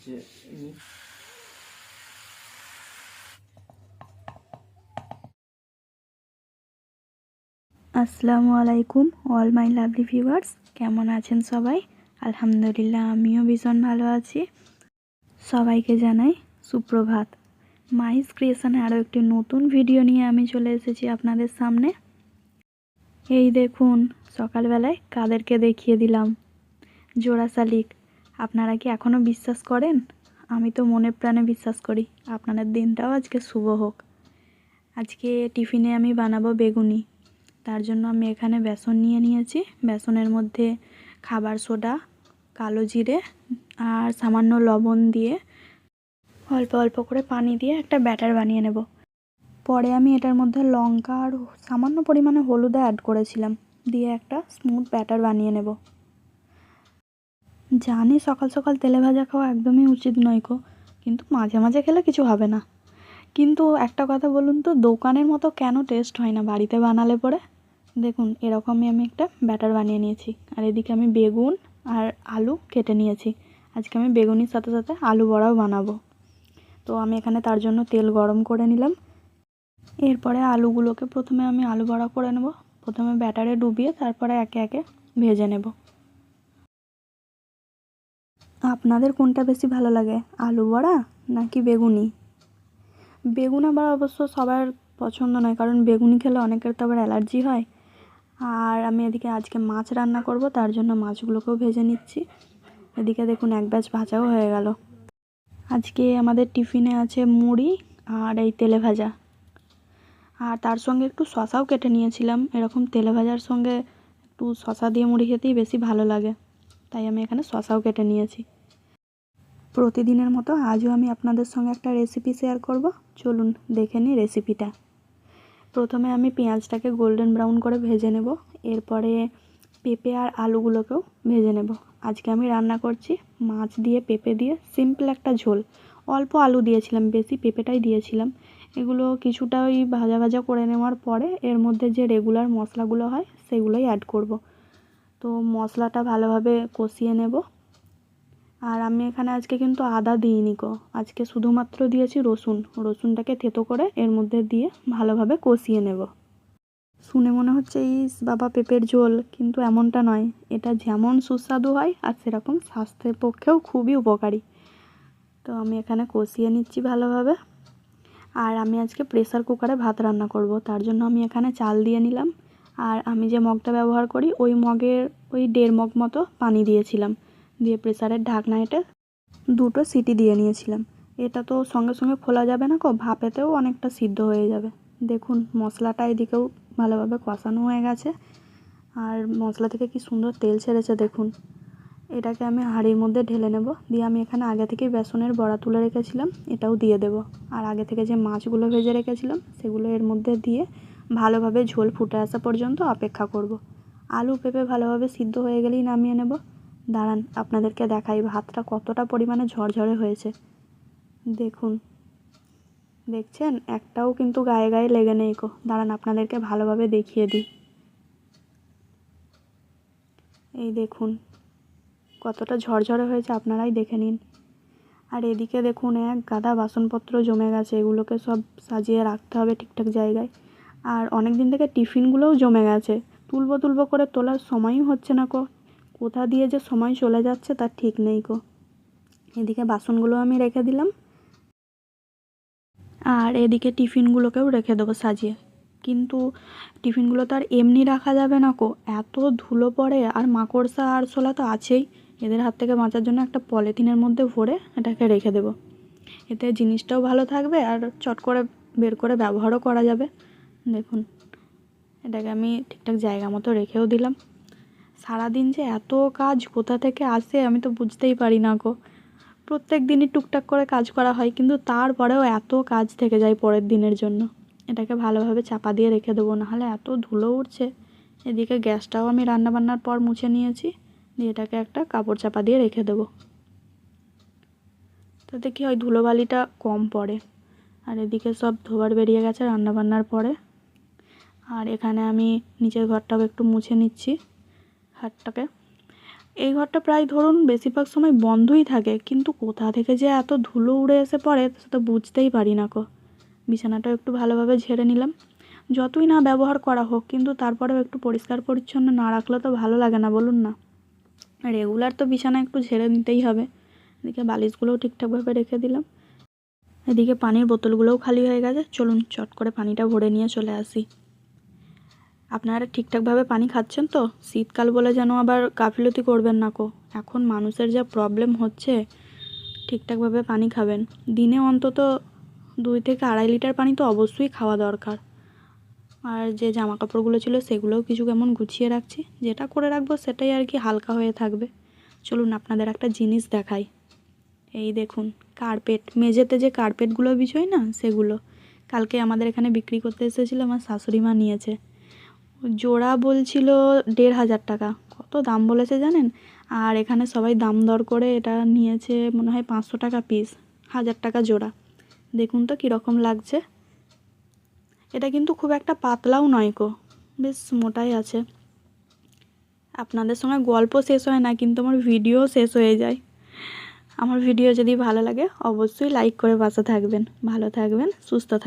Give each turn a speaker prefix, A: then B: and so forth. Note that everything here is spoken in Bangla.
A: হচ্ছে
B: আসসালামু আলাইকুম অল মাই লাভলি ভিউয়ার্স, কেমন আছেন সবাই? আলহামদুলিল্লাহ, আমিও ভীষণ ভালো আছি। সবাইকে জানাই সুপ্রভাত। মাইস ক্রিয়েশনে আরও একটি নতুন ভিডিও নিয়ে আমি চলে এসেছি আপনাদের সামনে। এই দেখুন, সকালবেলায় কাদেরকে দেখিয়ে দিলাম, জোড়া শালিক। আপনারা কি এখনও বিশ্বাস করেন? আমি তো মনে প্রাণে বিশ্বাস করি। আপনাদের দিনটাও আজকে শুভ হোক। আজকে টিফিনে আমি বানাবো বেগুনি। তার জন্য আমি এখানে বেসন নিয়ে নিয়েছি। বেসনের মধ্যে খাবার সোডা, কালো জিরে আর সামান্য লবণ দিয়ে অল্প অল্প করে পানি দিয়ে একটা ব্যাটার বানিয়ে নেব। পরে আমি এটার মধ্যে লঙ্কা আর সামান্য পরিমাণে হলুদ অ্যাড করেছিলাম, দিয়ে একটা স্মুথ ব্যাটার বানিয়ে নেব। জানি সকাল সকাল তেলে ভাজা খাওয়া একদমই উচিত নয় গো, কিন্তু মাঝে মাঝে খেলে কিছু হবে না। কিন্তু একটা কথা বলুন তো, দোকানের মতো কেন টেস্ট হয় না বাড়িতে বানালে পরে? দেখুন, এরকমই আমি একটা ব্যাটার বানিয়ে নিয়েছি। আর এদিকে আমি বেগুন আর আলু কেটে নিয়েছি। আজকে আমি বেগুনির সাথে সাথে আলু বড়াও বানাবো। তো আমি এখানে তার জন্য তেল গরম করে নিলাম। এরপরে আলুগুলোকে প্রথমে আমি আলু বড়া করে নেব। প্রথমে ব্যাটারে ডুবিয়ে তারপরে একে একে ভেজে নেব। আপনাদের কোনটা বেশি ভালো লাগে, আলু বড়া নাকি বেগুনি? বেগুন আবার অবশ্য সবার পছন্দ নয়, কারণ বেগুনি খেলে অনেকের তো আবার অ্যালার্জি হয়। আর আমি এদিকে আজকে মাছ রান্না করব, তার জন্য মাছগুলোকেও ভেজে নিচ্ছি। এদিকে দেখুন, এক ব্যাচ ভাজাও হয়ে গেল। আজকে আমাদের টিফিনে আছে মুড়ি আর এই তেলে ভাজা, আর তার সঙ্গে একটু শশাও কেটে নিয়েছিলাম। এরকম তেলে ভাজার সঙ্গে একটু শশা দিয়ে মুড়ি খেতেই বেশি ভালো লাগে, তাই আমি এখানে শশাও কেটে নিয়েছি। প্রতিদিনের মতো আজও আমি আপনাদের সঙ্গে একটা রেসিপি শেয়ার করব। চলুন দেখে নিই রেসিপিটা। প্রথমে আমি পেঁয়াজটাকে গোল্ডেন ব্রাউন করে ভেজে নেব। এরপরে পেঁপে আর আলুগুলোকেও ভেজে নেব। আজকে আমি রান্না করছি মাছ দিয়ে পেঁপে দিয়ে সিম্পল একটা ঝোল। অল্প আলু দিয়েছিলাম, বেশি পেঁপেটাই দিয়েছিলাম। এগুলো কিছুটা ওই ভাজা ভাজা করে নেওয়ার পরে এর মধ্যে যে রেগুলার মশলাগুলো হয় সেগুলোই অ্যাড করব। তো মশলাটা ভালোভাবে কষিয়ে নেব। আর আমি এখানে আজকে কিন্তু আদা দিইনি গো, আজকে শুধুমাত্র দিয়েছি রসুন। রসুনটাকে থেতো করে এর মধ্যে দিয়ে ভালোভাবে কষিয়ে নেব। শুনে মনে হচ্ছে ইস বাবা পেঁপের ঝোল, কিন্তু এমনটা নয়। এটা যেমন সুস্বাদু হয় আর সেরকম স্বাস্থ্যের পক্ষেও খুবই উপকারী। তো আমি এখানে কষিয়ে নিচ্ছি ভালোভাবে। আর আমি আজকে প্রেসার কুকারে ভাত রান্না করব, তার জন্য আমি এখানে চাল দিয়ে নিলাম। আর আমি যে মগটা ব্যবহার করি ওই মগের ওই 1.5 মগ মতো পানি দিয়েছিলাম, দিয়ে প্রেসারের ঢাকনা এটা 2টো সিটি দিয়ে নিয়েছিলাম। এটা তো সঙ্গে সঙ্গে খোলা যাবে না গো, ভাপেতেও অনেকটা সিদ্ধ হয়ে যাবে। দেখুন, মশলাটা এদিকেও ভালোভাবে কষানো হয়ে গেছে, আর মশলা থেকে কি সুন্দর তেল ছেড়েছে দেখুন। এটাকে আমি হাঁড়ির মধ্যে ঢেলে নেব, দিয়ে আমি এখানে আগে থেকে বেসনের বড়া তুলে রেখেছিলাম, এটাও দিয়ে দেব। আর আগে থেকে যে মাছগুলো ভেজে রেখেছিলাম সেগুলো এর মধ্যে দিয়ে ভালোভাবে ঝোল ফুটে আসা পর্যন্ত অপেক্ষা করব। আলু পেঁপে ভালোভাবে সিদ্ধ হয়ে গেলেই নামিয়ে নেব। দাঁড়ান আপনাদেরকে দেখাই ভাতটা কতটা পরিমাণে ঝরঝরে হয়েছে। দেখুন, দেখছেন একটাও কিন্তু গায়ে গায়ে লেগে নেই গো। দাঁড়ান আপনাদেরকে ভালোভাবে দেখিয়ে দিই। এই দেখুন কতটা ঝরঝরে হয়েছে, আপনারাই দেখে নিন। আর এদিকে দেখুন এক গাদা বাসনপত্র জমে গেছে, এগুলোকে সব সাজিয়ে রাখতে হবে ঠিকঠাক জায়গায়। আর অনেক দিন থেকে টিফিনগুলোও জমে গেছে, তুলবো করে তোলার সময়ই হচ্ছে না গো। কোথা দিয়ে যে সময় চলে যাচ্ছে তার ঠিক নেই গো। এদিকে বাসনগুলো আমি রেখে দিলাম, আর এদিকে টিফিনগুলোকেও রেখে দেবো সাজিয়ে। কিন্তু টিফিনগুলো তো আর এমনি রাখা যাবে না গো, এত ধুলো পড়ে আর মাকড়সা আরশোলা তো আছেই। এদের হাত থেকে বাঁচার জন্য একটা পলিথিনের মধ্যে ভরে এটাকে রেখে দেবো। এতে জিনিসটাও ভালো থাকবে আর চট করে বের করে ব্যবহারও করা যাবে। দেখুন, এটাকে আমি ঠিকঠাক জায়গা মতো রেখেও দিলাম। সারাদিন যে এত কাজ কোথা থেকে আসে আমি তো বুঝতেই পারি না গো। প্রত্যেক দিনই টুকটাক করে কাজ করা হয়, কিন্তু তারপরেও এত কাজ থেকে যায় পরের দিনের জন্য। এটাকে ভালোভাবে চাপা দিয়ে রেখে দেবো, নাহলে এত ধুলো উঠছে। এদিকে গ্যাসটাও আমি রান্নাবান্নার পর মুছে নিয়েছি, দিয়ে এটাকে একটা কাপড় চাপা দিয়ে রেখে দেবো। তাতে কি হয়, ধুলোবালিটা কম পড়ে। আর এদিকে সব ধোবার বেরিয়ে গেছে রান্নাবান্নার পরে। আর এখানে আমি নিচের ঘরটাও একটু মুছে নিচ্ছি, হাতটাকে। এই ঘরটা প্রায় ধরুন বেশিরভাগ সময় বন্ধই থাকে, কিন্তু কোথা থেকে যে এত ধুলো উড়ে এসে পড়ে সেটা বুঝতেই পারি না কো। বিছানাটাও একটু ভালোভাবে ঝেড়ে নিলাম। যতই না ব্যবহার করা হোক, কিন্তু তারপরেও একটু পরিষ্কার পরিচ্ছন্ন না রাখলে তো ভালো লাগে না, বলুন না। রেগুলার তো বিছানা একটু ঝেড়ে নিতেই হবে। এদিকে বালিশগুলোও ঠিকঠাকভাবে রেখে দিলাম। এদিকে পানির বোতলগুলোও খালি হয়ে গেছে, চলুন চট করে পানিটা ভরে নিয়ে চলে আসি। আপনারা ঠিকঠাকভাবে পানি খাচ্ছেন তো? শীতকাল বলে যেন আবার গাফিলতি করবেন না কো। এখন মানুষের যা প্রবলেম হচ্ছে, ঠিকঠাকভাবে পানি খাবেন। দিনে অন্তত 2 থেকে 2.5 লিটার পানি তো অবশ্যই খাওয়া দরকার। আর যে জামা কাপড়গুলো ছিল সেগুলোও কিছু কেমন গুছিয়ে রাখছি, যেটা করে রাখবো সেটাই আর কি হালকা হয়ে থাকবে। চলুন আপনাদের একটা জিনিস দেখাই। এই দেখুন, কার্পেট, মেঝেতে যে কার্পেটগুলো বিছোই না সেগুলো কালকে আমাদের এখানে বিক্রি করতে এসেছিলো, আমার শাশুড়ি মা নিয়েছে। জোড়া বলছিল 1,500 টাকা, কত দাম বলেছে জানেন? আর এখানে সবাই দাম দর করে এটা নিয়েছে মনে হয় 500 টাকা পিস, 1000 টাকা জোড়া। দেখুন তো কীরকম লাগছে। এটা কিন্তু খুব একটা পাতলাও নয় কো, বেশ মোটাই আছে। আপনাদের সঙ্গে গল্প শেষ হয় না, কিন্তু আমার ভিডিও শেষ হয়ে যায়। আমার ভিডিও যদি ভালো লাগে অবশ্যই লাইক করে পাশে থাকবেন। ভালো থাকবেন, সুস্থ থাকবেন।